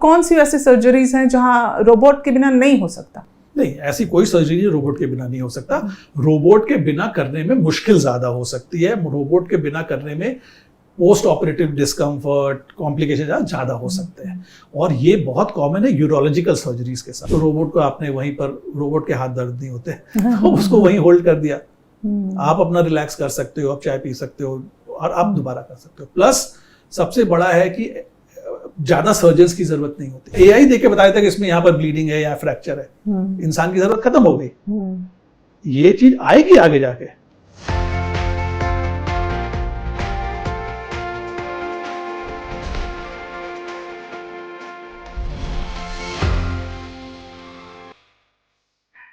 कौन सी ऐसी सर्जरीज हैं जहां रोबोट के बिना नहीं हो सकता? नहीं, ऐसी कोई सर्जरी रोबोट के बिना नहीं हो सकता। रोबोट के बिना करने में मुश्किल ज्यादा हो सकती है। रोबोट के बिना करने में पोस्ट ऑपरेटिव डिस्कम्फर्ट, कॉम्प्लिकेशन ज्यादा हो सकते हैं, और ये बहुत कॉमन है यूरोलॉजिकल सर्जरीज के साथ। तो रोबोट को आपने वहीं पर, रोबोट के हाथ दर्द नहीं होते तो उसको वहीं होल्ड कर दिया, आप अपना रिलैक्स कर सकते हो, आप चाय पी सकते हो और आप दोबारा कर सकते हो। प्लस सबसे बड़ा है कि ज्यादा सर्जन्स की जरूरत नहीं होती। एआई देके बता देता है कि इसमें यहाँ पर ब्लीडिंग है या फ्रैक्चर है, इंसान की जरूरत खत्म हो गई। ये चीज आएगी आगे जाके।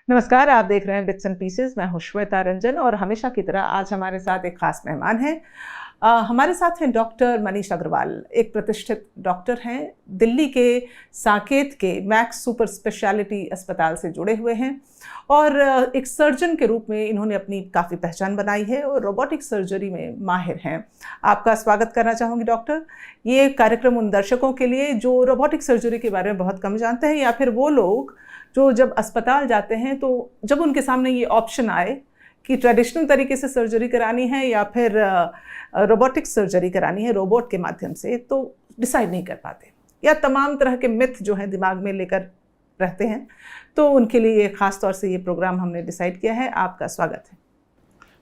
नमस्कार, आप देख रहे हैं बिट्स एंड पीसेस। मैं हूं श्वेता रंजन और हमेशा की तरह आज हमारे साथ एक खास मेहमान हैं। हमारे साथ हैं डॉक्टर मनीष अग्रवाल। एक प्रतिष्ठित डॉक्टर हैं, दिल्ली के साकेत के मैक्स सुपर स्पेशलिटी अस्पताल से जुड़े हुए हैं और एक सर्जन के रूप में इन्होंने अपनी काफ़ी पहचान बनाई है और रोबोटिक सर्जरी में माहिर हैं। आपका स्वागत करना चाहूँगी डॉक्टर। ये कार्यक्रम उन दर्शकों के लिए जो रोबोटिक सर्जरी के बारे में बहुत कम जानते हैं, या फिर वो लोग जो जब अस्पताल जाते हैं तो जब उनके सामने ये ऑप्शन आए कि ट्रेडिशनल तरीके से सर्जरी करानी है या फिर रोबोटिक सर्जरी करानी है रोबोट के माध्यम से, तो डिसाइड नहीं कर पाते, या तमाम तरह के मिथ जो हैं दिमाग में लेकर रहते हैं। तो उनके लिए ख़ास तौर से ये प्रोग्राम हमने डिसाइड किया है। आपका स्वागत है।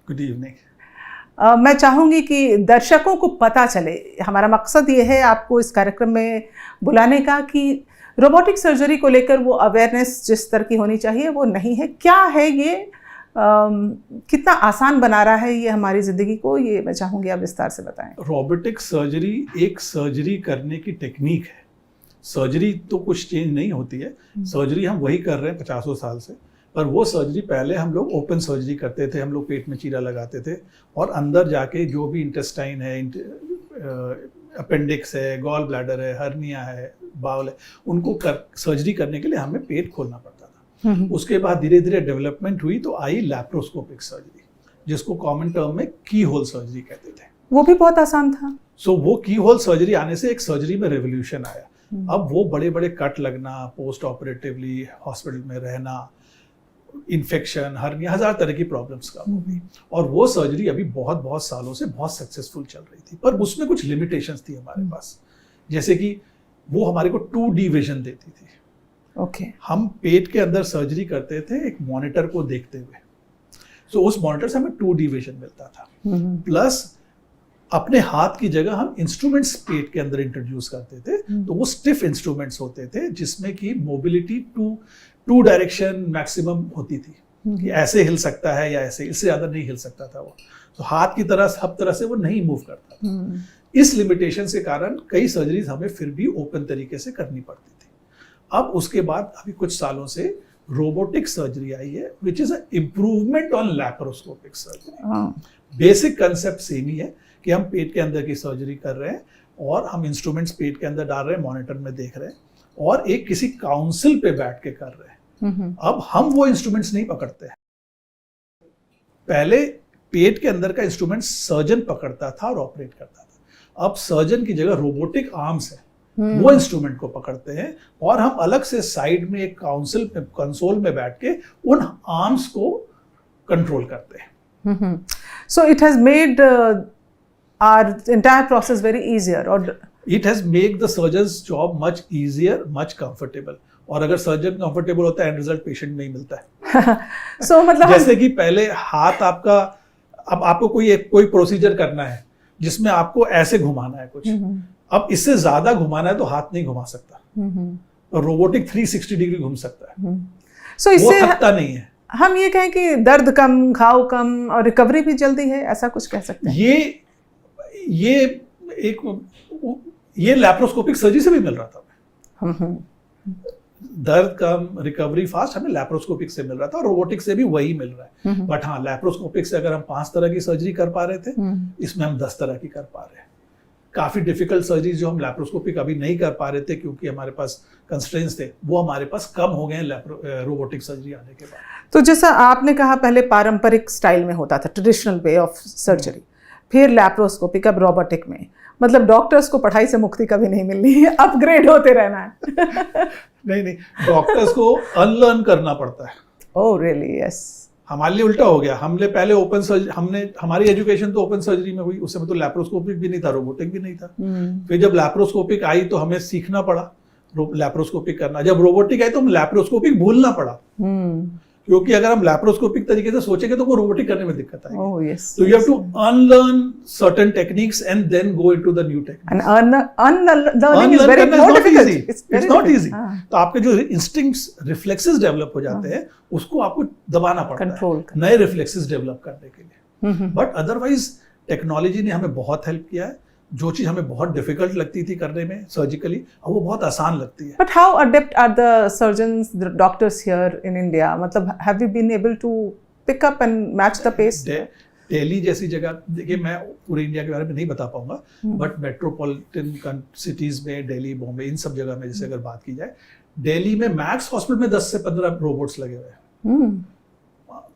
Good evening. मैं चाहूँगी कि दर्शकों को पता चले, हमारा मकसद ये है आपको इस कार्यक्रम में बुलाने का कि रोबोटिक सर्जरी को लेकर वो अवेयरनेस जिस तरह की होनी चाहिए वो नहीं है। क्या है ये, कितना आसान बना रहा है ये हमारी ज़िंदगी को, ये मैं चाहूँगी आप विस्तार से बताएं। रोबोटिक सर्जरी एक सर्जरी करने की टेक्निक है। सर्जरी तो कुछ चेंज नहीं होती है, सर्जरी हम वही कर रहे हैं 50 साल से। पर वो सर्जरी पहले हम लोग ओपन सर्जरी करते थे, हम लोग पेट में चीरा लगाते थे और अंदर जाके जो भी इंटेस्टाइन है, अपेंडिक्स है, गॉल ब्लैडर है, हर्निया है, बाउल है, उनको सर्जरी करने के लिए हमें पेट खोलना पड़ता था। उसके बाद धीरे धीरे डेवलपमेंट हुई तो आई लैप्रोस्कोपिक सर्जरी, जिसको कॉमन टर्म में की होल सर्जरी कहते थे। वो भी बहुत आसान था। वो की होल सर्जरी आने से एक सर्जरी में रेवोल्यूशन आया। अब वो बड़े बड़े कट लगना, पोस्ट ऑपरेटिवली हॉस्पिटल में रहना, इन्फेक्शन, हर्निया, 1000 तरह की प्रॉब्लम्स का होगी। और वो सर्जरी अभी बहुत सालों से बहुत सक्सेसफुल चल रही थी, पर उसमें कुछ लिमिटेशंस थी हमारे पास। जैसे कि वो हमारे को 2D विजन देती थी। हम पेट के अंदर सर्जरी करते थे एक मॉनिटर को देखते हुए, उस मॉनिटर से हमें 2D विजन मिलता था। प्लस अपने हाथ की जगह हम इंस्ट्रूमेंट्स पेट के अंदर इंट्रोड्यूस करते थे, तो वो स्टिफ इंस्ट्रूमेंट्स होते थे जिसमें कि मोबिलिटी टू डायरेक्शन मैक्सिमम होती थी, कि ऐसे हिल सकता है या ऐसे, इससे ज्यादा नहीं हिल सकता था वो। तो हाथ की तरह सब तरह से वो नहीं मूव करता था। इस लिमिटेशन के कारण कई सर्जरीज हमें फिर भी ओपन तरीके से करनी पड़ती थी। अब उसके बाद अभी कुछ सालों से रोबोटिक सर्जरी आई है, which is a improvement on laparoscopic surgery. Basic concept same ही है कि हम पेट के अंदर की सर्जरी कर रहे हैं और हम इंस्ट्रूमेंट्स पेट के अंदर डाल रहे हैं, मॉनिटर में देख रहे हैं और एक किसी काउंसिल पे बैठ के कर रहे हैं। अब हम वो इंस्ट्रूमेंट्स नहीं पकड़ते हैं। पहले पेट के अंदर का इंस्ट्रूमेंट सर्जन पकड़ता था और ऑपरेट करता था। अब सर्जन की जगह रोबोटिक आर्म्स है, वो इंस्ट्रूमेंट को पकड़ते हैं और हम अलग से साइड में एक कंसोल में बैठ के उन आर्म्स को कंट्रोल करते हैं। So it has made our entire process very easier, or it has made the surgeon's job much easier, much comfortable. और अगर सर्जन कंफर्टेबल होता है, एंड रिजल्ट पेशेंट नहीं मिलता है। So मतलब जैसे कि पहले हाथ आपका, अब आपको कोई प्रोसीजर करना है जिसमें आपको ऐसे घुमाना है कुछ, अब इससे ज्यादा घुमाना है तो हाथ नहीं घुमा सकता, तो रोबोटिक 360 डिग्री घूम सकता है। So इससे वो थकता नहीं है। हम ये कहें कि दर्द कम, घाव कम और रिकवरी भी जल्दी है, ऐसा कुछ कह सकते हैं। ये लैप्रोस्कोपिक सर्जरी से भी मिल रहा था। दर्द कम, रिकवरी फास्ट हमें लैप्रोस्कोपिक से मिल रहा था और रोबोटिक से भी वही मिल रहा है। बट हाँ, लैप्रोस्कोपिक से अगर हम 5 तरह की सर्जरी कर पा रहे थे, इसमें हम 10 तरह की कर पा रहे हैं। काफी डिफिकल्ट सर्जरी जो हम लैप्रोस्कोपिक अभी नहीं कर पा रहे थे क्योंकि हमारे पास कंस्ट्रेंट्स थे, वो हमारे पास कम हो गए हैं रोबोटिक सर्जरी आने के बाद। तो जैसा आपने कहा, पहले पारंपरिक स्टाइल में होता था, ट्रेडिशनल वे ऑफ सर्जरी, फिर लैप्रोस्कोपिक, अब रोबोटिक में, मतलब डॉक्टर्स को पढ़ाई से मुक्ति कभी नहीं मिलनी है, अपग्रेड होते रहना है। नहीं, डॉक्टर्स को अनलर्न करना पड़ता है। Oh really? यस। हमारे लिए उल्टा हो गया, हमने पहले ओपन सर्जरी, हमारी एजुकेशन तो ओपन सर्जरी में हुई, उस समय तो लैप्रोस्कोपिक भी नहीं था, रोबोटिक भी नहीं था। फिर जब लैप्रोस्कोपिक आई तो हमें सीखना पड़ा लैप्रोस्कोपिक करना। जब रोबोटिक आई तो हम लैप्रोस्कोपिक भूलना पड़ा, क्योंकि अगर हम लैप्रोस्कोपिक तरीके से सोचेंगे तो वो रोबोटिक करने में दिक्कत आएगी। Oh, yes, so you have to unlearn certain techniques and then go into the new techniques. And unlearning is very not difficult. easy. It's not easy. तो आपके जो instincts, reflexes डेवलप हो जाते हैं, उसको आपको दबाना पड़ता है नए reflexes डेवलप करने के लिए। बट अदरवाइज टेक्नोलॉजी ने हमें बहुत हेल्प किया है। जो चीज हमें बहुत डिफिकल्ट लगती थी करने में सर्जिकली, अब वो बहुत आसान लगती है। But how adept are the surgeons, the doctors here in India? मतलब have you been able to pick up and match the pace? Delhi जैसी जगह, देखिए मैं पूरे इंडिया के बारे में नहीं बता पाऊंगा, बट मेट्रोपॉलिटन सिटीज में, दिल्ली, बॉम्बे, इन सब जगह में जैसे अगर बात की जाए, दिल्ली में मैक्स हॉस्पिटल में 10 से 15 रोबोट्स लगे हुए हैं।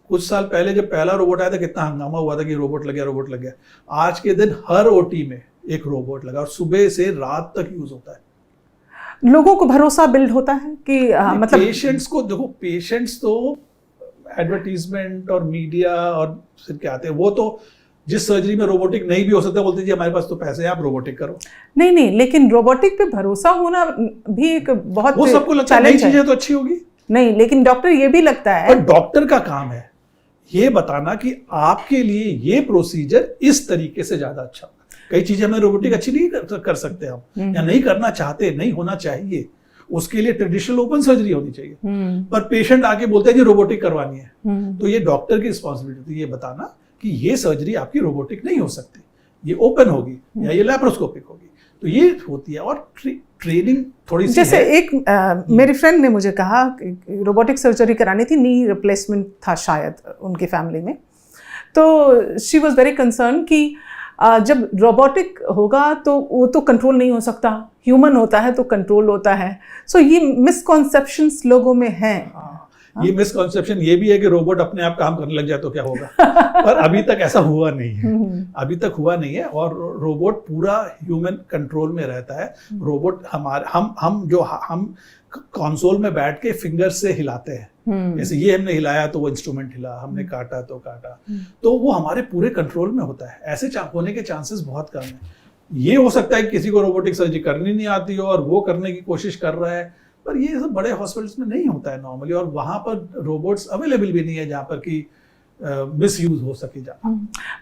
कुछ साल पहले जब पहला रोबोट आया था कितना हंगामा हुआ था कि रोबोट लग गया। आज के दिन हर ओटी में एक रोबोट लगा और सुबह से रात तक यूज होता है। लोगों को भरोसा बिल्ड होता है कि मतलब पेशेंट्स को देखो, पेशेंट्स तो एडवर्टीजमेंट और मीडिया और फिर क्या आते हैं, वो तो जिस सर्जरी में रोबोटिक नहीं भी हो सकता बोलते जी हमारे पास तो पैसे हैं, आप रोबोटिक करो। नहीं, लेकिन रोबोटिक पे भरोसा होना भी एक बहुत, वो सबको लगता है नई चीजें तो अच्छी होगी। नहीं, लेकिन डॉक्टर ये भी लगता है, पर डॉक्टर का काम है ये बताना कि आपके लिए ये प्रोसीजर इस तरीके से ज्यादा अच्छा होगा। कई चीजें हमें रोबोटिक अच्छी नहीं कर सकते हम, या नहीं करना चाहते, नहीं होना चाहिए, उसके लिए ट्रेडिशनल ओपन सर्जरी होनी चाहिए। पर पेशेंट आके बोलते हैं जी रोबोटिक करवानी है, तो ये डॉक्टर की रिस्पॉन्सिबिलिटी ये बताना कि ये सर्जरी आपकी रोबोटिक नहीं हो सकती, ये ओपन होगी या ये लैप्रोस्कोपिक होगी। तो ये होती है। और ट्रेनिंग थोड़ी सी जैसे एक मेरी फ्रेंड ने मुझे कहा रोबोटिक सर्जरी करानी थी, नी रिप्लेसमेंट था शायद उनकी फैमिली में, तो शी वाज वेरी कंसर्न कि जब रोबोटिक होगा तो वो तो कंट्रोल नहीं हो सकता, ह्यूमन होता है तो कंट्रोल होता है। सो ये मिसकॉन्सेप्शंस लोगों में हैं। ये मिसकॉन्सेप्शन ये भी है कि रोबोट अपने आप काम करने लग जाए तो क्या होगा, पर अभी तक ऐसा हुआ नहीं है, अभी तक हुआ नहीं है। और रोबोट पूरा ह्यूमन कंट्रोल में रहता है। रोबोट हम कंसोल में बैठ के फिंगर से हिलाते हैं, जैसे ये हमने हिलाया तो वो इंस्ट्रूमेंट हिला, हमने काटा तो काटा, तो वो हमारे पूरे कंट्रोल में होता है। ऐसे होने के चांसेस बहुत कम है। ये हो सकता है कि किसी को रोबोटिक सर्जरी करनी नहीं आती हो और वो करने की कोशिश कर रहा है, पर ये सब बड़े हॉस्पिटल्स में नहीं होता है नॉर्मली, और वहां पर रोबोट्स अवेलेबल भी नहीं है जहाँ पर कि मिसयूज हो सके ज़्यादा।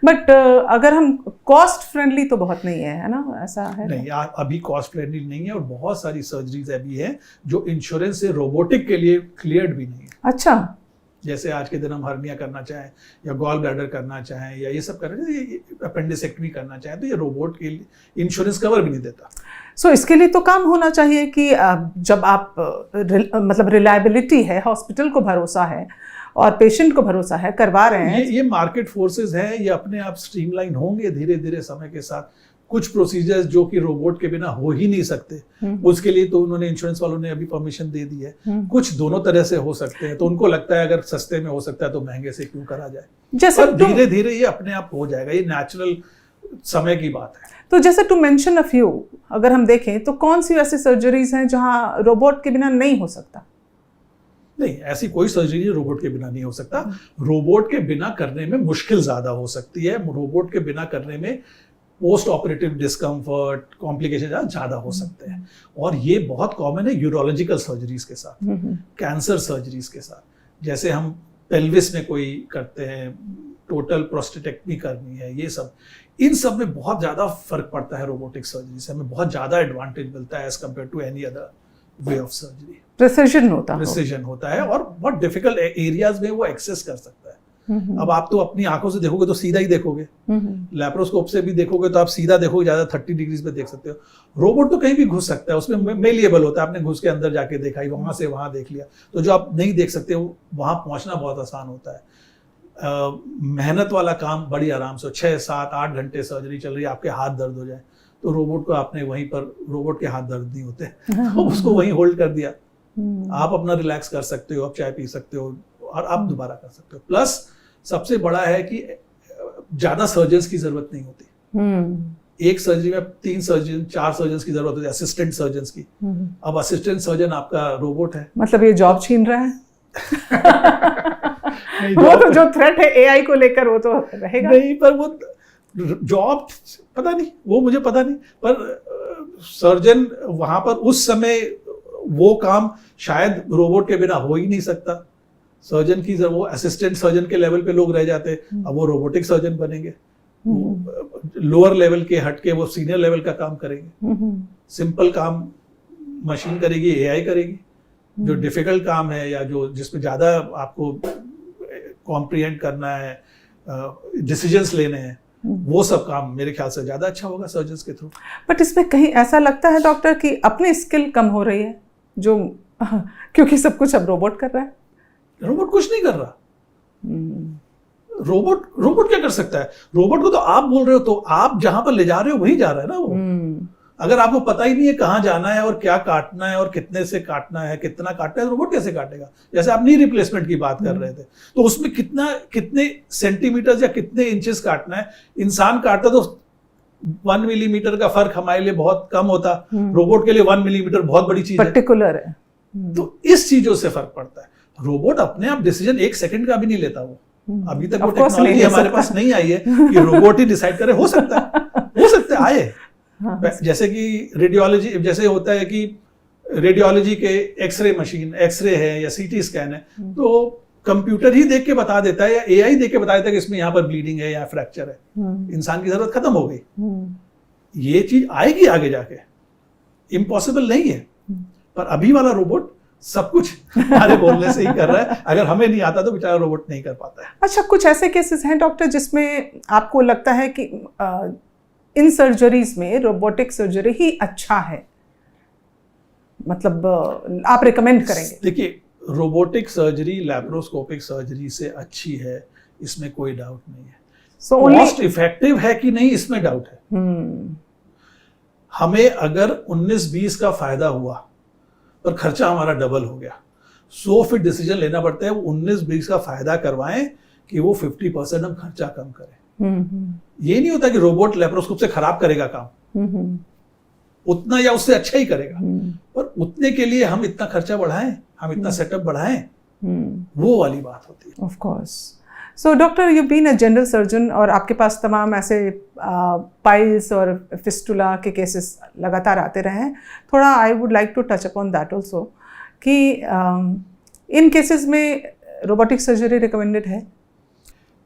बट अगर हम कॉस्ट फ्रेंडली तो बहुत नहीं है ना, ऐसा है? नहीं, अभी कॉस्ट फ्रेंडली नहीं है, और बहुत सारी सर्जरीज अभी है जो इंश्योरेंस से रोबोटिक के लिए क्लियर्ड भी नहीं है। अच्छा। जैसे आज के दिन हम हर्निया करना चाहें या गॉल ब्लैडर करना चाहें या ये सब करना चाहें, अपेंडिसेक्टमी करना चाहें, तो ये रोबोट के लिए इंश्योरेंस कवर भी नहीं देता। सो इसके लिए तो काम होना चाहिए कि जब आप मतलब रिलायबिलिटी है, हॉस्पिटल को भरोसा है और पेशेंट को भरोसा है, करवा रहे हैं। ये मार्केट फोर्सेस हैं, ये अपने आप स्ट्रीमलाइन होंगे धीरे धीरे समय के साथ। कुछ प्रोसीजर्स जो कि रोबोट के बिना हो ही नहीं सकते, उसके लिए तो उन्होंने इंश्योरेंस वालों ने अभी परमिशन दे दी है। कुछ दोनों तरह से हो सकते हैं, तो उनको लगता है अगर सस्ते में हो सकता है तो महंगे से क्यों करा जाए। जैसे धीरे धीरे ये अपने आप हो जाएगा, ये नेचुरल समय की बात है। तो जैसे टू मेंशन अ फ्यू, अगर हम देखें तो कौन सी ऐसी सर्जरीज हैं जहां रोबोट के बिना नहीं हो सकता? नहीं, ऐसी कोई सर्जरी रोबोट के बिना नहीं हो सकता। रोबोट के बिना करने में मुश्किल ज्यादा हो सकती है, रोबोट के बिना करने में पोस्ट ऑपरेटिव डिस्कम्फर्ट, कॉम्प्लिकेशन ज्यादा हो सकते हैं। और ये बहुत कॉमन है यूरोलॉजिकल सर्जरीज के साथ, कैंसर सर्जरीज के साथ। जैसे हम पेल्विस में कोई करते हैं, टोटल प्रोस्टेटेक्टमी करनी है, ये सब, इन सब में बहुत ज्यादा फर्क पड़ता है रोबोटिक सर्जरी से। हमें बहुत ज्यादा एडवांटेज मिलता है as compare to any other way of surgery. Precision होता है और बहुत डिफिकल्ट एरियाज में वो एक्सेस कर सकता है। अब आप तो अपनी आंखों से देखोगे तो सीधा ही देखोगे, लैप्रोस्कोप से भी देखोगे तो आप सीधा देखोगे, ज्यादा 30 डिग्रीज पे देख सकते हो। रोबोट तो कहीं भी घुस सकता है, उसमें मेलिएबल होता है, आपने घुस के अंदर जाके देखा ही, वहां से वहां देख लिया, तो जो आप नहीं देख सकते वहां पहुंचना बहुत आसान होता है। मेहनत वाला काम बड़ी आराम से 6, 7, 8 घंटे सर्जरी चल रही है, आपके हाथ दर्द हो जाए तो रोबोट को आपने वहीं पर, रोबोट के हाथ दर्द नहीं होते, तो उसको वहीं होल्ड कर दिया, आप अपना रिलैक्स कर सकते हो, आप चाय पी सकते हो और आप दोबारा कर सकते हो। प्लस सबसे बड़ा है कि ज्यादा सर्जन्स की जरूरत नहीं होती, एक सर्जरी में 3 सर्जन 4 सर्जन की जरूरत होती है, असिस्टेंट सर्जन की। अब असिस्टेंट सर्जन आपका रोबोट है। मतलब ये जॉब छीन रहा है। नहीं, वो तो जो थ्रेट है एआई को लेकर वो तो रहेगा नहीं, पर वो जॉब पता नहीं, वो मुझे पता नहीं, पर सर्जन वहां पर उस समय वो काम शायद रोबोट के बिना हो ही नहीं सकता। सर्जन की वो असिस्टेंट सर्जन के लेवल पे लोग रह जाते, अब वो रोबोटिक सर्जन बनेंगे, लोअर लेवल के हट के वो सीनियर लेवल का काम करेंगे। सिंपल काम मशीन करेगी, एआई करेगी। जो डिफिकल्ट काम है या जो जिसमें ज्यादा आपको कॉम्प्रिहेंड करना है, डिसीजंस लेने हैं, वो सब काम मेरे ख्याल से ज्यादा अच्छा होगा सर्जन्स के थ्रू। बट इसमें कहीं ऐसा लगता है डॉक्टर कि अपनी स्किल कम हो रही है जो क्योंकि सब कुछ अब रोबोट कर रहा है। रोबोट कुछ नहीं कर रहा। रोबोट क्या कर सकता है? रोबोट को तो आप बोल रहे हो, तो आप जहां पर ले जा रहे हो वहीं जा रहा है ना वो। अगर आपको पता ही नहीं है कहाँ जाना है और क्या काटना है और कितने से काटना है, कितना काटना है, तो रोबोट कैसे काटेगा? जैसे आप नी रिप्लेसमेंट की बात कर रहे थे, तो उसमें कितने सेंटीमीटर या कितने इंचेस काटना है। इंसान काटता तो 1 मिलीमीटर का फर्क हमारे लिए बहुत कम होता, रोबोट के लिए 1 मिलीमीटर बहुत बड़ी चीज पर्टिकुलर है। तो इस चीजों से फर्क पड़ता है। रोबोट अपने आप डिसीजन 1 सेकंड का भी नहीं लेता वो। अभी तक वो टेक्नोलॉजी हमारे पास नहीं आई है कि रोबोट ही डिसाइड करे। हो सकता है आए। जैसे कि रेडियोलॉजी, जैसे होता है कि रेडियोलॉजी के एक्सरे मशीन, एक्सरे है या सीटी स्कैन है, तो कंप्यूटर ही देख के बता देता है या एआई देख के बता देता है कि इसमें यहाँ पर ब्लीडिंग है या फ्रैक्चर है। इंसान की जरूरत खत्म हो गई। ये चीज आएगी आगे जाके, इम्पॉसिबल नहीं है। पर अभी वाला रोबोट सब कुछ हमारे बोलने से ही कर रहा है। अगर हमें नहीं आता तो बेचारा रोबोट नहीं कर पाता है। अच्छा, कुछ ऐसे केसेस हैं डॉक्टर जिसमें आपको लगता है कि इन सर्जरीज में रोबोटिक सर्जरी ही अच्छा है, मतलब आप रिकमेंड करेंगे? देखिए, रोबोटिक सर्जरी लैप्रोस्कोपिक सर्जरी से अच्छी है, इसमें कोई डाउट नहीं है। कॉस्ट इफेक्टिव है कि नहीं, इसमें डाउट है। हमें अगर 19-20 का फायदा हुआ पर खर्चा हमारा डबल हो गया, सो फिर डिसीजन लेना पड़ता है वो 19-20 का फायदा करवाएं कि वो 50% हम खर्चा कम करें। ये नहीं होता कि रोबोट लेप्रोस्कोप से खराब करेगा काम, उतना या उससे अच्छा ही करेगा, पर उतने के लिए हम इतना खर्चा बढ़ाएं, हम इतना सेटअप बढ़ाएं, वो वाली बात होती है। Of course. So doctor, you been a general surgeon और आपके पास तमाम ऐसे पाइल्स और फिस्टुला के केसेस लगातार आते रहे हैं। थोड़ा I would like to touch upon that also कि इन केसेस में रोबोटिक सर्जरी रिकमेंडेड है?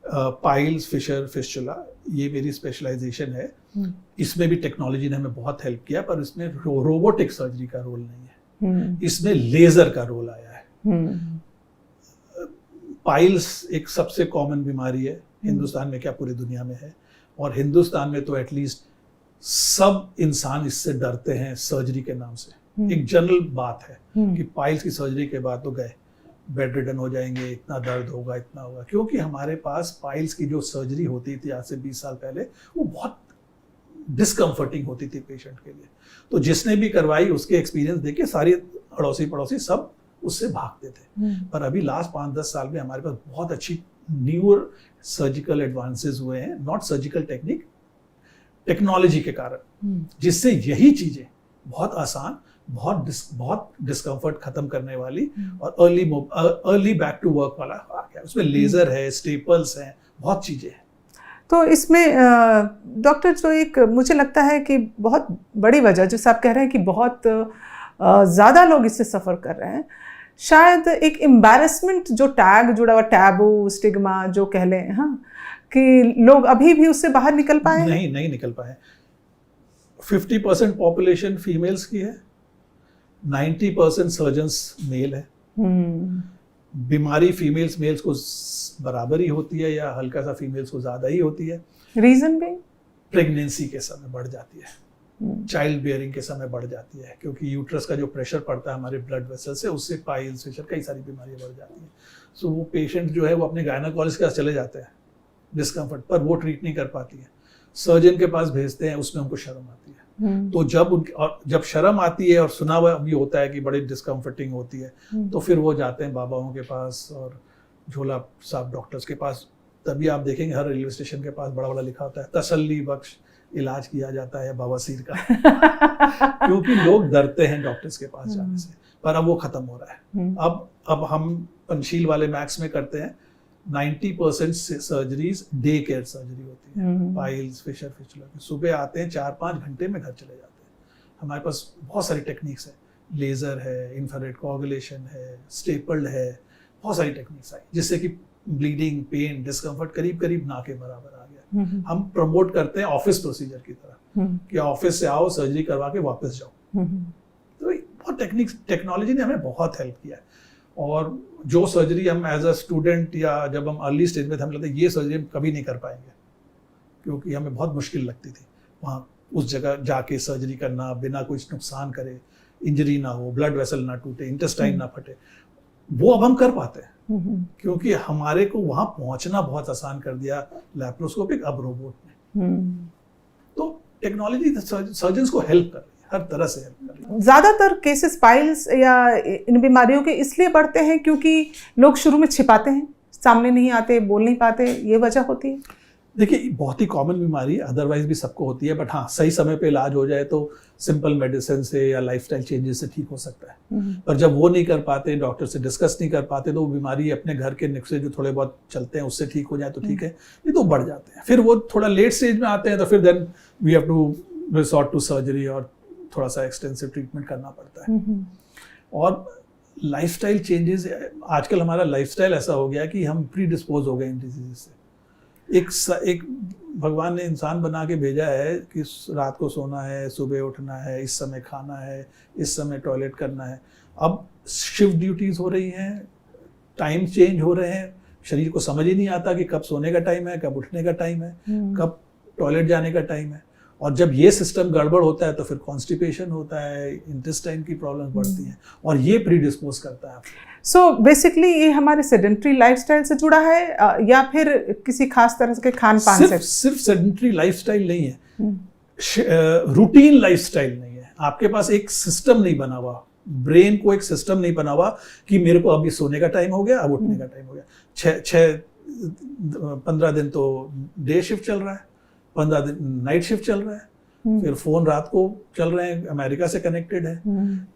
पाइल्स, फिशर, फिस्टुला, ये मेरी स्पेशलाइजेशन है। इसमें भी टेक्नोलॉजी ने हमें बहुत हेल्प किया, पर इसमें रोबोटिक सर्जरी का रोल नहीं है, इसमें लेजर का रोल आया है। पाइल्स एक सबसे कॉमन बीमारी है हिंदुस्तान में, क्या पूरी दुनिया में है, और हिंदुस्तान में तो एटलीस्ट सब इंसान इससे डरते हैं सर्जरी के नाम से। एक जनरल बात है कि पाइल्स की सर्जरी के बाद तो गए, बेड रिडन हो जाएंगे, इतना दर्द होगा, इतना होगा, क्योंकि हमारे पास पाइल्स की जो सर्जरी होती थी आज से 20 साल पहले, वो बहुत डिस्कम्फर्टिंग होती थी पेशेंट के लिए। तो जिसने भी करवाई उसके एक्सपीरियंस देके सारी अड़ोसी पड़ोसी सब उससे भागते थे। पर अभी लास्ट 5-10 साल में हमारे पास बहुत अच्छी न्यूअर सर्जिकल एडवांसेस हुए हैं, नॉट सर्जिकल टेक्निक, टेक्नोलॉजी के कारण, जिससे यही चीजें बहुत आसान, बहुत डिस्कम्फर्ट खत्म करने वाली और अर्ली बैक टू वर्क वाला आ गया। उसमें लेजर है, स्टेपल्स हैं, बहुत चीजें हैं। तो इसमें डॉक्टर, जो एक मुझे लगता है कि बहुत बड़ी वजह, जैसे आप कह रहे हैं कि बहुत ज़्यादा लोग इससे सफ़र कर रहे हैं, शायद एक एम्बैरेसमेंट जो टैग जुड़ा हुआ, टैबू, स्टिग्मा जो कह लें, हाँ, कि लोग अभी भी उससे बाहर निकल पाए? नहीं निकल पाए। 50% पॉपुलेशन फीमेल्स की है, 90% सर्जन्स मेल है। बीमारी फीमेल्स मेल्स को बराबर ही होती है या हल्का सा फीमेल्स को ज्यादा ही होती है। रीजन भी प्रेगनेंसी के समय बढ़ जाती है, चाइल्ड बियरिंग के समय बढ़ जाती है, क्योंकि यूट्रस का जो प्रेशर पड़ता है हमारे ब्लड वेसल से, उससे पाइल्स, फिशर, कई सारी बीमारियां बढ़ जाती हैं। सो वो पेशेंट जो है वो अपने गायनेकोलॉजिस्ट के पास चले जाते हैं डिस्कम्फर्ट, पर वो ट्रीट नहीं कर पाती है, सर्जन के पास भेजते हैं, उसमें हमको शर्म आती है। तो जब शर्म आती है और सुना हुआ भी होता है कि बड़ी डिस्कम्फर्टिंग होती है, तो फिर वो जाते हैं बाबाओं के पास और झोला साहब डॉक्टर्स के पास। तभी आप देखेंगे हर रेलवे स्टेशन के पास बड़ा बड़ा लिखा होता है तसल्ली बख्श इलाज किया जाता है बवासीर का क्योंकि लोग डरते हैं डॉक्टर्स के पास जाने से, पर अब वो खत्म हो रहा है। अब हम पंचशील वाले मैक्स में करते हैं 90% सर्जरीज डे केयर सर्जरी होती है, पाइल्स, फिशर, फिस्टुला की। सुबह आते हैं 4-5 घंटे में घर चले जाते हैं। हमारे पास बहुत सारी टेक्निक्स है, लेजर है, इंफ्रारेड कोगुलेशन है, स्टेपल्ड है, बहुत सारी टेक्निक्स आई जिससे कि ब्लीडिंग, पेन, डिस्कम्फर्ट करीब करीब ना के बराबर आ गया। हम प्रमोट करते हैं ऑफिस प्रोसीजर की तरह कि ऑफिस से आओ, सर्जरी करवा के वापस जाओ। तो बहुत टेक्नोलॉजी ने हमें बहुत हेल्प किया है। और जो सर्जरी हम एज अ स्टूडेंट या जब हम अर्ली स्टेज में थे, हम लगता है ये सर्जरी हम कभी नहीं कर पाएंगे, क्योंकि हमें बहुत मुश्किल लगती थी वहाँ उस जगह जाके सर्जरी करना, बिना कुछ नुकसान करे, इंजरी ना हो, ब्लड वेसल ना टूटे, इंटेस्टाइन ना फटे। वो अब हम कर पाते हैं क्योंकि हमारे को वहाँ पहुँचना बहुत आसान कर दिया लैप्रोस्कोपिक, अब रोबोट ने। तो टेक्नोलॉजी सर्जन्स को हेल्प कर रही है, हर तरह से हेल्प कर रही है। ज्यादातर केसेस पाइल्स या इन बीमारियों के इसलिए बढ़ते हैं क्योंकि लोग शुरू में छिपाते हैं, सामने नहीं आते, बोल नहीं पाते, ये वजह होती है। देखिए, बहुत ही कॉमन बीमारी, अदरवाइज भी सबको होती है, बट हाँ सही समय पे इलाज हो जाए तो सिंपल मेडिसिन से या लाइफस्टाइल चेंजेस से ठीक हो सकता है। पर जब वो नहीं कर पाते, डॉक्टर से डिस्कस नहीं कर पाते, तो वो बीमारी अपने घर के नुस्खे जो थोड़े बहुत चलते हैं उससे ठीक हो जाए तो ठीक है, ये तो बढ़ जाते हैं। फिर वो थोड़ा लेट स्टेज में आते हैं तो फिर then we have to resort to surgery और थोड़ा सा एक्सटेंसिव ट्रीटमेंट करना पड़ता है। और लाइफस्टाइल चेंजेस, आजकल हमारा लाइफस्टाइल ऐसा हो गया कि हम प्री डिस्पोज हो गए इन डिजीज से। एक भगवान ने इंसान बना के भेजा है कि रात को सोना है, सुबह उठना है, इस समय खाना है, इस समय टॉयलेट करना है। अब शिफ्ट ड्यूटीज हो रही हैं, टाइम चेंज हो रहे हैं, शरीर को समझ ही नहीं आता कि कब सोने का टाइम है, कब उठने का टाइम है, कब टॉयलेट जाने का टाइम है। और जब ये सिस्टम गड़बड़ होता है तो फिर कॉन्स्टिपेशन होता है, इंटेस्टाइन की प्रॉब्लम्स बढ़ती हैं और ये प्री डिस्पोज करता है। सो बेसिकली ये हमारे सेडेंट्री लाइफस्टाइल से जुड़ा है या फिर किसी खास तरह के खान पान से? सिर्फ सेडेंट्री लाइफस्टाइल नहीं है, रूटीन लाइफस्टाइल नहीं है। आपके पास एक सिस्टम नहीं बना हुआ, ब्रेन को एक सिस्टम नहीं बना हुआ कि मेरे को अभी सोने का टाइम हो गया, अब उठने का टाइम हो गया। 15 दिन तो डे शिफ्ट चल रहा है, 15 दिन नाइट शिफ्ट चल रहा है, फिर फोन रात को चल रहे हैं, अमेरिका से कनेक्टेड है।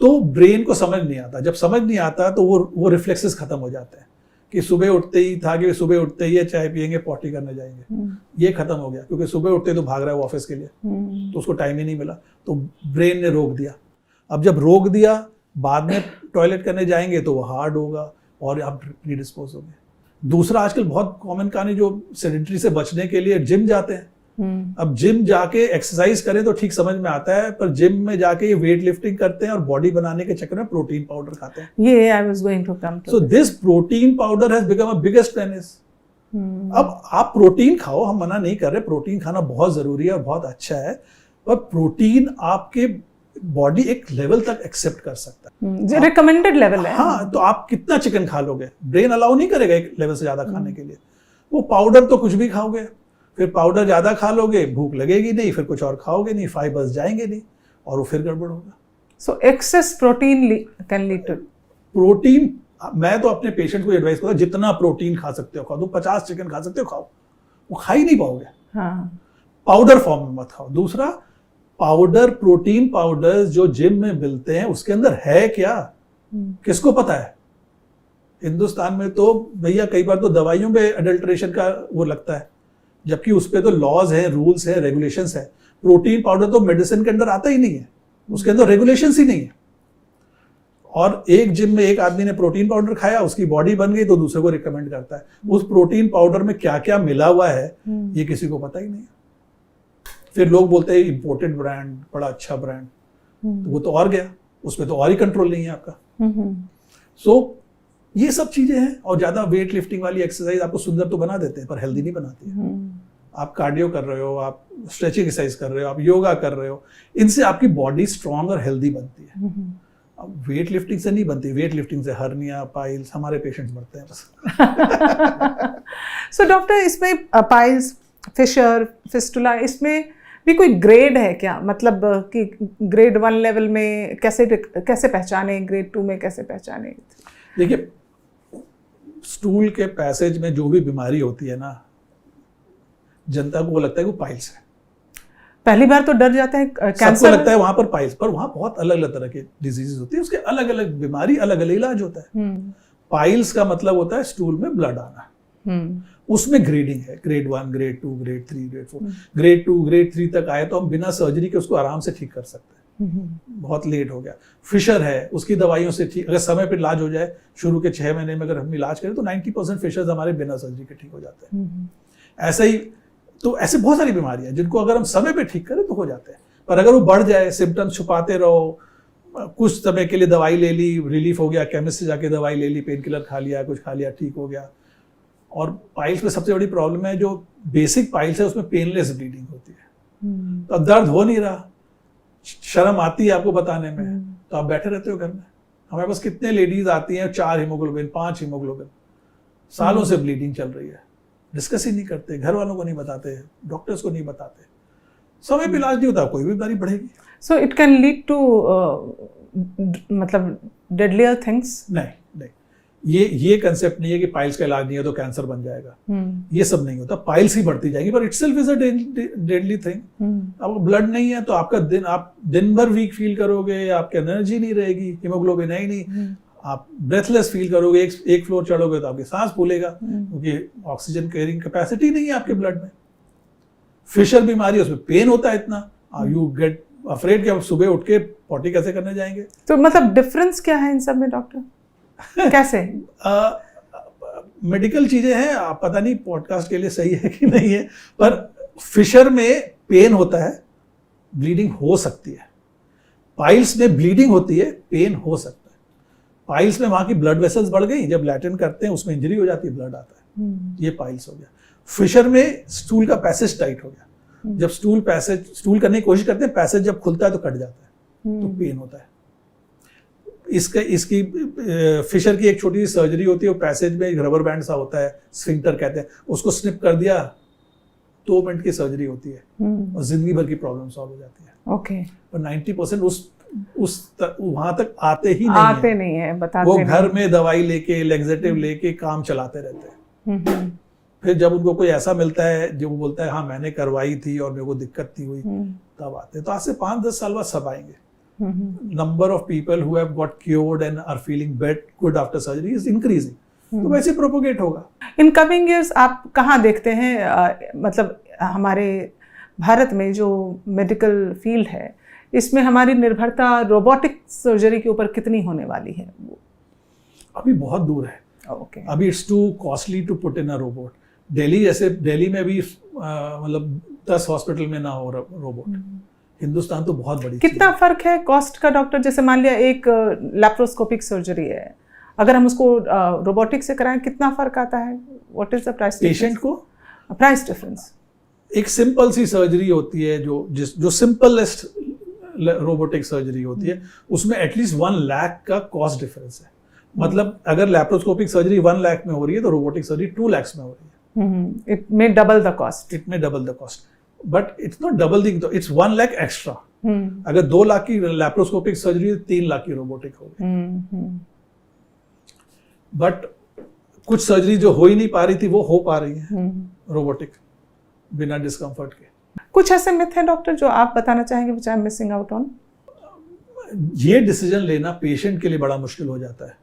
तो ब्रेन को समझ नहीं आता, जब समझ नहीं आता तो वो रिफ्लेक्सेस खत्म हो जाते हैं कि सुबह उठते ही था कि सुबह उठते ही चाय पियेंगे, पॉटी करने जाएंगे, ये खत्म हो गया क्योंकि सुबह उठते तो भाग रहा है ऑफिस के लिए, तो उसको टाइम ही नहीं मिला, तो ब्रेन ने रोक दिया। अब जब रोक दिया, बाद में टॉयलेट करने जाएंगे तो वो हार्ड होगा और आप प्री डिस्पोज हो गए। दूसरा, आजकल बहुत कॉमन कहानी, जो सेडेंटरी से बचने के लिए जिम जाते हैं। अब जिम जाके एक्सरसाइज करें तो ठीक समझ में आता है, पर जिम में जाके ये वेट लिफ्टिंग करते हैं और बॉडी बनाने के चक्कर में प्रोटीन पाउडर खाते हैं। ये I was going to come to. So this protein powder has become a biggest menace. अब आप प्रोटीन खाओ, हम मना नहीं कर रहे, प्रोटीन खाना बहुत जरूरी है और बहुत अच्छा है, पर प्रोटीन आपके बॉडी एक लेवल तक एक्सेप्ट कर सकता है, जो रिकमेंडेड लेवल है। हाँ, तो आप कितना चिकन खा लोगे, ब्रेन अलाउ नहीं करेगा एक लेवल से ज्यादा खाने के लिए। वो पाउडर तो कुछ भी खाओगे, फिर पाउडर ज्यादा खा लोगे, भूख लगेगी नहीं, फिर कुछ और खाओगे नहीं, फाइबर्स जाएंगे नहीं और वो फिर गड़बड़ होगा। So excess protein can lead to protein. मैं तो अपने पेशेंट को एडवाइस करता हूं, जितना प्रोटीन खा सकते हो खाओ। 50 चिकन खा सकते हो, खाओ, वो खा ही नहीं पाओगे। हाँ। पाउडर फॉर्म में मत खाओ। दूसरा, पाउडर, प्रोटीन पाउडर्स जो जिम में मिलते हैं उसके अंदर है क्या, किसको पता है? हिंदुस्तान में तो भैया कई बार तो दवाइयों में अडल्ट्रेशन का वो लगता है, जबकि उस पर तो लॉज है, रूल्स है, रेगुलेशंस है। प्रोटीन पाउडर तो मेडिसिन के अंदर आता ही नहीं है, उसके अंदर रेगुलेशंस ही नहीं है। और एक जिम में एक आदमी ने प्रोटीन पाउडर खाया, उसकी बॉडी बन गई, तो दूसरे को रिकमेंड करता है। उस प्रोटीन पाउडर में क्या क्या मिला हुआ है ये किसी को पता ही नहीं है। फिर लोग बोलते हैं इंपोर्टेड ब्रांड, बड़ा अच्छा ब्रांड, तो वो तो और गया, उसमें तो और ही कंट्रोल नहीं है आपका। सो ये सब चीजें हैं। और ज्यादा वेट लिफ्टिंग वाली एक्सरसाइज आपको सुंदर तो बना देते हैं पर हेल्दी नहीं बनाती है। आप कार्डियो कर रहे हो, आप स्ट्रेचिंग एक्सरसाइज कर रहे हो, आप योगा कर रहे हो, इनसे आपकी बॉडी स्ट्रांग और हेल्दी बनती है। अब वेट लिफ्टिंग से नहीं बनती, वेट लिफ्टिंग से हर्निया, पाइल्स, हमारे पेशेंट्स मरते हैं बस। सो डॉक्टर, इसमें पाइल्स, फिशर, फिस्टुला, इसमें भी कोई ग्रेड है क्या? मतलब कि ग्रेड 1 लेवल में कैसे पहचाने, ग्रेड 2 में कैसे पहचाने? देखिए, स्टूल के पैसेज में जो भी बीमारी होती है ना, जनता को वो लगता है कि वो पाइल्स है। पहली बार तो डर जाता है सबको कैंसर लगता है वहां पर पाइल्स, पर वहां बहुत अलग अलग तरह के डिजीजेस होती है, उसके अलग अलग बीमारी, अलग अलग इलाज होता है। पाइल्स का मतलब होता है स्टूल में ब्लड आना। उसमें ग्रेडिंग है, grade 1, grade 2, grade 3, grade 4। Grade 2, grade 3 तक आए तो हम बिना सर्जरी के उसको आराम से ठीक कर सकते हैं। बहुत लेट हो गया। फिशर है, उसकी दवाइयों से ठीक, अगर समय पर इलाज हो जाए, शुरू के 6 महीने में अगर हम इलाज करें तो 90% फिशर्स हमारे बिना सर्जरी के ठीक हो जाते हैं। ऐसा ही तो ऐसे बहुत सारी बीमारियां जिनको अगर हम समय पे ठीक करें तो हो जाते हैं, पर अगर वो बढ़ जाए, सिम्टम्स छुपाते रहो, कुछ समय के लिए दवाई ले ली, रिलीफ हो गया, केमिस्ट से जाके दवाई ले ली, पेन किलर खा लिया, कुछ खा लिया, ठीक हो गया। और पाइल्स में सबसे बड़ी प्रॉब्लम है, जो बेसिक पाइल्स है उसमें पेनलेस ब्लीडिंग होती है। तो अब दर्द हो नहीं रहा, शर्म आती है आपको बताने में, तो आप बैठे रहते हो घर में। हमारे पास कितने लेडीज आती हैं 4 हीमोग्लोबिन, 5 हीमोग्लोबिन, सालों से ब्लीडिंग चल रही है, डिस्कस ही नहीं करते, घर वालों को नहीं बताते, डॉक्टर्स को नहीं बताते, समय पे इलाज नहीं होता, कोई भी बीमारी बढ़ेगी। So it can lead to मतलब डेडलियर थिंग्स। नहीं, ये कंसेप्ट नहीं है कि पाइल्स का इलाज नहीं है तो कैंसर बन जाएगा। ये सब नहीं होता, पाइल्स ही बढ़ती जाएगी, पर itself is a deadly thing. आपको ब्लड नहीं है तो आप दिन भर वीक फील करोगे, आपकी एनर्जी नहीं रहेगी, हीमोग्लोबिन है ही नहीं, आप ब्रेथलेस फील करोगे, एक फ्लोर चढ़ोगे तो आपकी सांस फूलेगा, क्योंकि ऑक्सीजन कैरिंग कैपेसिटी नहीं है आपके ब्लड में। फिशर बीमारी, उसमें पेन होता है इतना, यू गेट अफ्रेड कि आप सुबह उठ के पॉटी कैसे करने जाएंगे। तो मतलब डिफरेंस क्या है इन सब में डॉक्टर, कैसे? मेडिकल चीजें हैं, आप पता नहीं पॉडकास्ट के लिए सही है कि नहीं है, पर फिशर में पेन होता है, ब्लीडिंग हो सकती है। पाइल्स में ब्लीडिंग होती है, पेन हो सकता है। पाइल्स में वहां की ब्लड वेसल्स बढ़ गई, जब लैटिन करते हैं उसमें इंजरी हो जाती है, ब्लड आता है, ये पाइल्स हो गया। फिशर में स्टूल का पैसेज टाइट हो गया, जब स्टूल करने की कोशिश करते हैं, पैसेज जब खुलता है तो कट जाता है, तो पेन होता है। इसकी फिशर की एक छोटी सी सर्जरी होती है, वो पैसेज में एक रबर बैंड सा होता है, स्फिंक्टर कहते हैं, उसको स्निप कर दिया, 2 मिनट की सर्जरी होती है और जिंदगी भर की प्रॉब्लम सॉल्व हो जाती है। ओके। पर 90% वहां तक आते ही नहीं है, बताते वो घर में दवाई लेके, लेग्जेटिव लेके काम चलाते रहते हैं। फिर जब उनको कोई ऐसा मिलता है जो वो बोलता है हाँ मैंने करवाई थी और मेरे को दिक्कत नहीं हुई, तब आते हैं। तो आज से 5-10 साल बाद सब आएंगे। Number of people who have got cured and are feeling good after surgery is increasing. तो वैसे प्रोपोगेट होगा। इन कमिंग ईयर्स आप कहाँ देखते हैं, मतलब हमारे भारत में जो मेडिकल फील्ड है, इसमें हमारी निर्भरता रोबोटिक सर्जरी के ऊपर कितनी होने वाली है? अभी बहुत दूर है। ओके। अभी it's too costly to put in a robot. Delhi में भी मतलब 10 हॉस्पिटल में ना हो रोबोट। हिंदुस्तान तो बहुत बड़ी। कितना फर्क है कॉस्ट का डॉक्टर? जैसे मान लिया एक लैप्रोस्कोपिक सर्जरी है, अगर हम उसको रोबोटिक से कराएं कितना फर्क आता है? What is the price patient को? Price difference. एक सिंपल सी सर्जरी होती है जो सिंपलेस्ट रोबोटिक सर्जरी होती है, उसमें एटलीस्ट 1 लाख का कॉस्ट डिफरेंस है। मतलब अगर लैप्रोस्कोपिक सर्जरी 1 लाख में हो रही है तो रोबोटिक सर्जरी 2 लाख में हो रही है। It may double the cost. It may double the cost, but it's not double thing, it's 1 lakh extra. अगर 2 लाख की लैप्रोस्कोपिक सर्जरी 3 लाख की रोबोटिक हो गई। बट कुछ सर्जरी जो हो ही नहीं पा रही थी वो हो पा रही है रोबोटिक, बिना डिस्कम्फर्ट के। कुछ ऐसे मिथ हैं डॉक्टर जो आप बताना चाहेंगे which I am missing out on? ये डिसीजन लेना पेशेंट के लिए बड़ा मुश्किल हो जाता है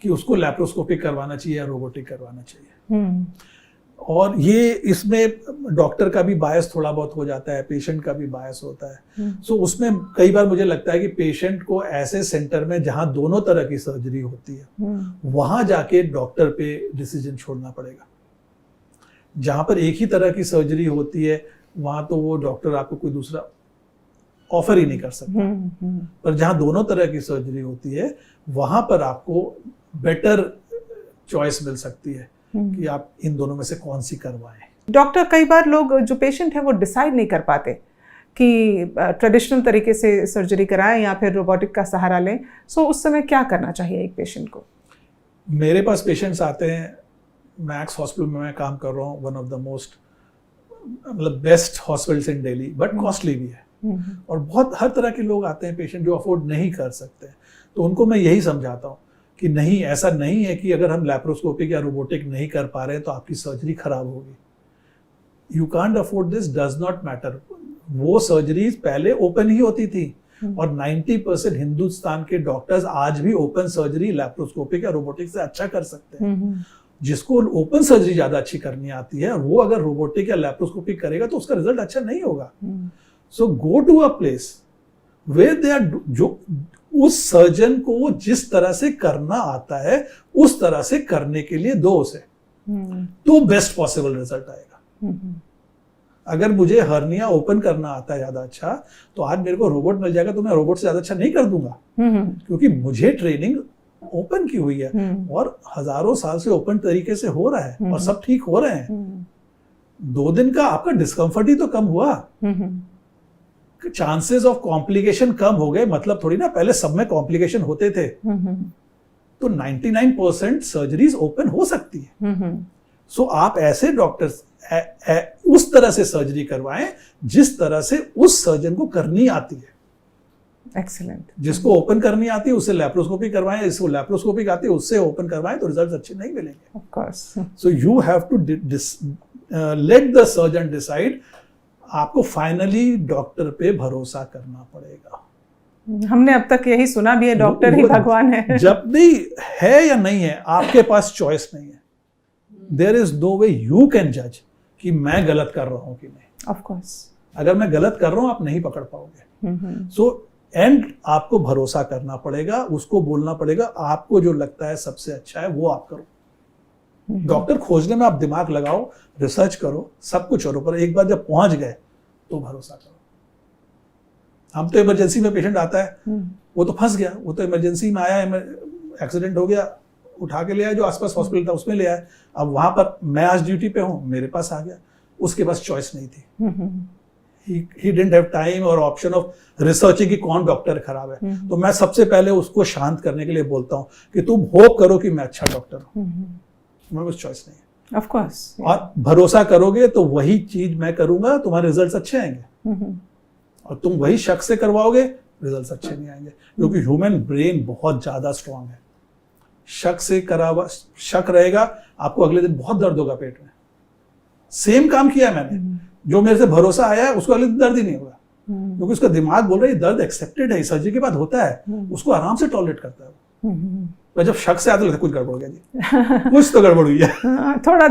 कि उसको लैप्रोस्कोपिक करवाना चाहिए या रोबोटिक करवाना चाहिए। और ये इसमें डॉक्टर का भी बायस थोड़ा बहुत हो जाता है, पेशेंट का भी बायस होता है। सो उसमें कई बार मुझे लगता है कि पेशेंट को ऐसे सेंटर में जहां दोनों तरह की सर्जरी होती है वहां जाके डॉक्टर पे डिसीजन छोड़ना पड़ेगा। जहां पर एक ही तरह की सर्जरी होती है वहां तो वो डॉक्टर आपको कोई दूसरा ऑफर ही नहीं कर सकता। पर जहां दोनों तरह की सर्जरी होती है वहां पर आपको बेटर चॉइस मिल सकती है कि आप इन दोनों में से कौन सी करवाएं। डॉक्टर, कई बार लोग जो पेशेंट है वो डिसाइड नहीं कर पाते कि ट्रेडिशनल तरीके से सर्जरी कराएं या फिर रोबोटिक का सहारा लें। सो उस समय क्या करना चाहिए एक पेशेंट को? मेरे पास पेशेंट्स आते हैं, मैक्स हॉस्पिटल में मैं काम कर रहा हूँ, वन ऑफ द मोस्ट मतलब best hospitals in Delhi, but costly भी है। और बहुत हर तरह के लोग आते हैं पेशेंट जो अफोर्ड नहीं कर सकते। तो उनको मैं यही समझाता हूँ कि नहीं, ऐसा नहीं है कि अगर हम लैप्रोस्कोपिक या रोबोटिक नहीं कर पा रहे हैं तो आपकी सर्जरी खराब होगी। You can't afford this, does not matter. वो सर्जरीज पहले ओपन ही होती थी और 90% हिंदुस्तान के डॉक्टर्स आज भी ओपन सर्जरी लैप्रोस्कोपिक या रोबोटिक से अच्छा कर सकते हैं। जिसको ओपन सर्जरी ज्यादा अच्छी करनी आती है वो अगर रोबोटिक या लैप्रोस्कोपिक करेगा तो उसका रिजल्ट अच्छा नहीं होगा। So go to a place where they are, जो उस सर्जन को जिस तरह से करना आता है उस तरह से करने के लिए दो उसे, तो बेस्ट पॉसिबल रिजल्ट आएगा। अगर मुझे हर्निया ओपन करना आता है ज्यादा अच्छा, तो आज मेरे को रोबोट मिल जाएगा तो मैं रोबोट से ज्यादा अच्छा नहीं कर दूंगा, क्योंकि मुझे ट्रेनिंग ओपन की हुई है और हजारों साल से ओपन तरीके से हो रहा है और सब ठीक हो रहे हैं। 2 दिन का आपका डिस्कम्फर्ट ही तो कम हुआ, चांसेस ऑफ कॉम्प्लिकेशन कम हो गए, मतलब थोड़ी ना पहले सब में कॉम्प्लिकेशन होते थे। तो 99% सर्जरीज ओपन हो सकती है। सो आप ऐसे डॉक्टर्स उस तरह से सर्जरी करवाएं जिस तरह से उस सर्जन को करनी आती है। एक्सीलेंट। जिसको ओपन करनी आती है उससे लैप्रोस्कोपी करवाएं, जिसको लैप्रोस्कोपिक आती है उससे ओपन करवाएं, तो रिजल्ट अच्छे नहीं मिलेंगे। Of course. So you have to let the surgeon decide. आपको फाइनली डॉक्टर पे भरोसा करना पड़ेगा। हमने अब तक यही सुना भी है, डॉक्टर ही भगवान है। जब भी है या नहीं है, आपके पास चॉइस नहीं है। There is no way you can जज कि मैं गलत कर रहा हूं कि नहीं। Of course. अगर मैं गलत कर रहा हूं आप नहीं पकड़ पाओगे। सो एंड आपको भरोसा करना पड़ेगा, उसको बोलना पड़ेगा आपको जो लगता है सबसे अच्छा है वो आप करो। डॉक्टर खोजने में आप दिमाग लगाओ, रिसर्च करो, सब कुछ करो, पर एक बार जब पहुंच गए तो भरोसा करो। हम तो इमरजेंसी में पेशेंट आता है, वो तो फंस गया, वो तो इमरजेंसी में आया, एक्सीडेंट हो गया, उठा के ले आया, जो आसपास हॉस्पिटल था उसमें ले आया। अब वहां पर मैं आज ड्यूटी पे हूं, मेरे पास आ गया, उसके पास चॉइस नहीं थी। ही डिडंट हैव टाइम और ऑप्शन ऑफ रिसर्चिंग कि कौन डॉक्टर खराब है। तो मैं सबसे पहले उसको शांत करने के लिए बोलता हूं कि तुम होप करो कि मैं अच्छा डॉक्टर हूं, मेरे पास चॉइस नहीं है। Of course. और भरोसा करोगे तो वही चीज मैं करूंगा, तुम्हारे रिजल्ट्स अच्छे आएंगे। और तुम वही शक से करवाओगे, रिजल्ट्स अच्छे नहीं आएंगे, क्योंकि ह्यूमन ब्रेन बहुत ज्यादा स्ट्रांग है। शक से करावा, शक रहेगा, आपको अगले दिन बहुत दर्द होगा पेट में। सेम काम किया है मैंने, जो मेरे से भरोसा आया है उसको अगले दिन दर्द ही नहीं होगा, क्योंकि उसका दिमाग बोल रहा है दर्द एक्सेप्टेड है, सर्जरी के बाद होता है, उसको आराम से टॉलरेट करता है। पर जब शक से आते लगता है कुछ गड़बड़ हो गया जी, कुछ तो गड़बड़ हुई है। थोड़ा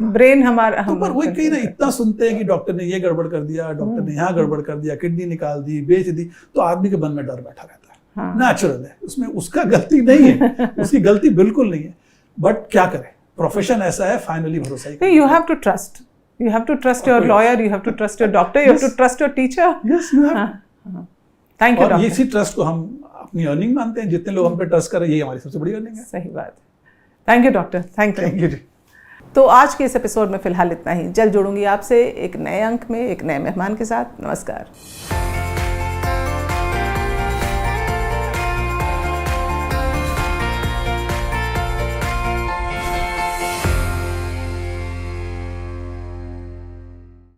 ब्रेन हमारा तो पर वही कहीं ना इतना सुनते हैं कि डॉक्टर ने ये गड़बड़ कर दिया, डॉक्टर ने यहाँ गड़बड़ कर दिया, किडनी निकाल दी, बेच दी, तो आदमी के मन में डर बैठा रहता है। नेचुरल है, उसमें उसका गलती नहीं है, उसकी गलती बिल्कुल नहीं है, बट क्या करें, प्रोफेशन ऐसा है, फाइनली भरोसा ही। You have to trust, you have to trust your lawyer, you have to trust your doctor, you have to trust your teacher. Yes, you have. Thank you, doctor. इसी trust को हम अपनी earning मानते हैं, जितने लोग हम पे ट्रस्ट कर रहे हैं यही हमारी सबसे बड़ी अर्निंग है। सही बात। Thank you doctor, thank you. तो आज के इस एपिसोड में फिलहाल इतना ही। जल्द जुड़ूंगी आपसे एक नए अंक में एक नए मेहमान के साथ। नमस्कार।